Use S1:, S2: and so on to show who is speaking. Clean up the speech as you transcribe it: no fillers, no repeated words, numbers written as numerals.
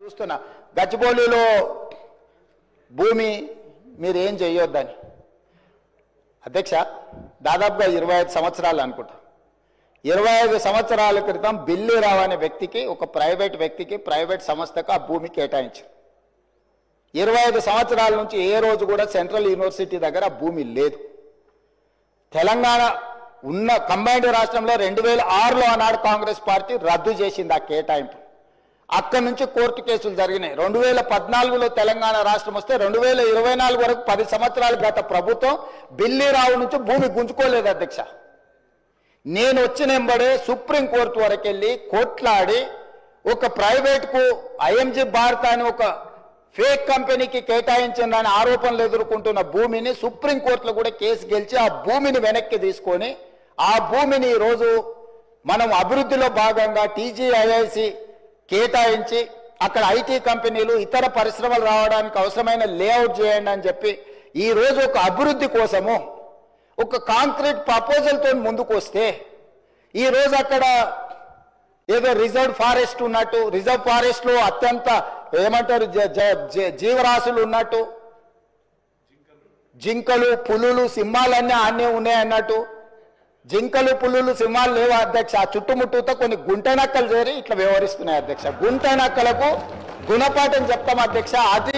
S1: చూస్తున్నా గచ్చిబౌలిలో భూమి మీరు ఏం చేయొద్దని అధ్యక్ష దాదాపుగా 25 సంవత్సరాలు అనుకుంటా 25 సంవత్సరాల క్రితం బిల్లిరావు అనే వ్యక్తికి ఒక ప్రైవేట్ సంస్థకు ఆ భూమి కేటాయించారు 25 సంవత్సరాల నుంచి ఏ రోజు కూడా సెంట్రల్ యూనివర్సిటీ దగ్గర ఆ భూమి లేదు తెలంగాణ ఉన్న కంబైన్డ్ రాష్ట్రంలో 2006లో ఆనాడు కాంగ్రెస్ పార్టీ రద్దు చేసింది ఆ కేటాయింపు అక్కడి నుంచి కోర్టు కేసులు జరిగినాయి 2014లో తెలంగాణ రాష్ట్రం వస్తే 2024 వరకు 10 సంవత్సరాలు గత ప్రభుత్వం బిల్లిరావు నుంచి భూమి గుంజుకోలేదు అధ్యక్ష నేను వచ్చినెంబడే సుప్రీం కోర్టు వరకు వెళ్ళి కొట్లాడి ఒక ప్రైవేట్కు ఐఎంజీ భారత్ అని ఒక ఫేక్ కంపెనీకి కేటాయించిందని ఆరోపణలు ఎదుర్కొంటున్న భూమిని సుప్రీం కోర్టులో కూడా కేసు గెలిచి ఆ భూమిని వెనక్కి తీసుకొని ఆ భూమిని ఈరోజు మనం అభివృద్ధిలో భాగంగా టీజీఐఐసి కేటాయించి అక్కడ ఐటీ కంపెనీలు ఇతర పరిశ్రమలు రావడానికి అవసరమైన లేఅవుట్ చేయండి అని చెప్పి ఈ రోజు ఒక అభివృద్ధి కోసము ఒక కాంక్రీట్ ప్రపోజల్తో ముందుకు వస్తే ఈ రోజు అక్కడ ఏదో రిజర్వ్ ఫారెస్ట్ ఉన్నట్టు రిజర్వ్ ఫారెస్ట్ లో అత్యంత ఏమంటారు జీవరాశులు ఉన్నట్టు జింకలు పులులు సింహాలన్నీ ఆనే ఉన్నాయి అన్నట్టు జింకలు పులులు సింహాలు లేవు అధ్యక్ష ఆ చుట్టుముట్టుతో కొన్ని గుంట నక్కలు చేరి ఇట్లా వ్యవహరిస్తున్నాయి అధ్యక్ష గుంట నక్కలకు గుణపాఠం చెప్తాం అధ్యక్ష అది